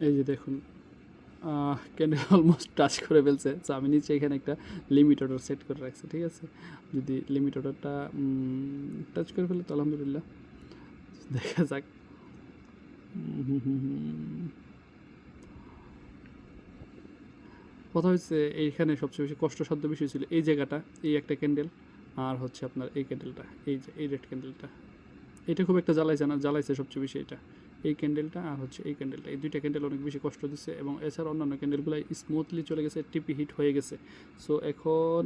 এই যে দেখুন ক্যান্ডেল অলমোস্ট টাচ করে ফেলছে। তো আমি নিচে এখানে একটা লিমিট অর্ডার সেট করে রাখছি, ঠিক আছে। যদি লিমিট অর্ডারটা টাচ করে ফেলে তো আলহামদুলিল্লাহ, দেখা যাক। কথা হচ্ছে এইখানে সবচেয়ে বেশি কষ্টসাধ্য বিষয় ছিল এই জায়গাটা, এই একটা ক্যান্ডেল, আর হচ্ছে আপনার এই ক্যান্ডেলটা, এই যে এই রেড ক্যান্ডেলটা, এটা খুব একটা জ্বালাইছে না, জ্বালাইছে সবচেয়ে বেশি এটা, এই ক্যান্ডেলটা আর হচ্ছে এই ক্যান্ডেলটা, এই দুইটা ক্যান্ডেল অনেক বেশি কষ্ট দিচ্ছে। এবং এছাড়া অন্যান্য ক্যান্ডেলগুলো স্মুথলি চলে গেছে, টিপি হিট হয়ে গেছে। সো এখন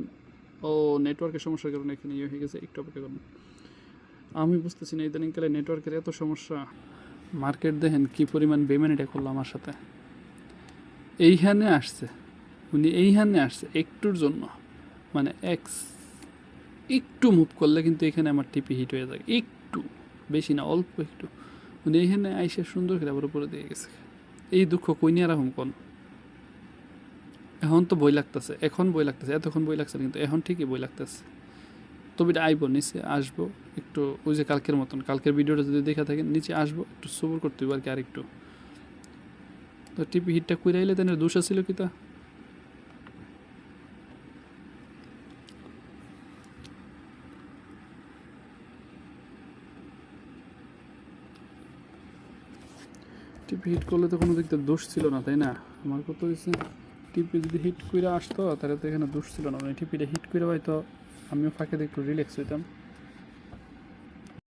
নেটওয়ার্কের সমস্যার কারণে এখানে ইয়ে হয়ে গেছে, একটু অপেক্ষা করুন। আমি বুঝতেছি না ইদানিংকালে নেটওয়ার্কের এত সমস্যা। মার্কেট দেখেন কী পরিমাণ বেমানিটা করলো আমার সাথে। এইখানে আসছে, উনি এইখানে আসছে একটুর জন্য, মানে একটু মুভ করলে কিন্তু এখানে আমার টিপি হিট হয়ে যায়, একটু, বেশি না, অল্প একটু। উনি এখানে আইসে সুন্দর করে আবার উপরে দিয়ে গেছে। এই দুঃখ কই নিয়ে রাখুন কোন। এখন তো বই লাগতেছে, এখন বই লাগতেছে, এতক্ষণ বই লাগছে না, কিন্তু এখন ঠিকই বই লাগতেছে। তবে এটা আইব, নিচে আসবো একটু, ওই যে কালকের মতন, কালকের ভিডিওটা যদি দেখা থাকেন, নিচে আসবো একটু সবর করতে হবে আর কি, আরেকটু। তো টিপি হিটটা কইরা আইলে তাই দোষ ছিল কি তা। টিপি হিট করলে তো কোনো দিক থেকে দোষ ছিল না, তাই না? আমার কত হয়েছে, টিপি যদি হিট করে আসতো তাহলে তো এখানে দোষ ছিল না, মানে টিপিটা হিট করে হয়তো আমিও ফাঁকে দিয়ে একটু রিল্যাক্স হইতাম।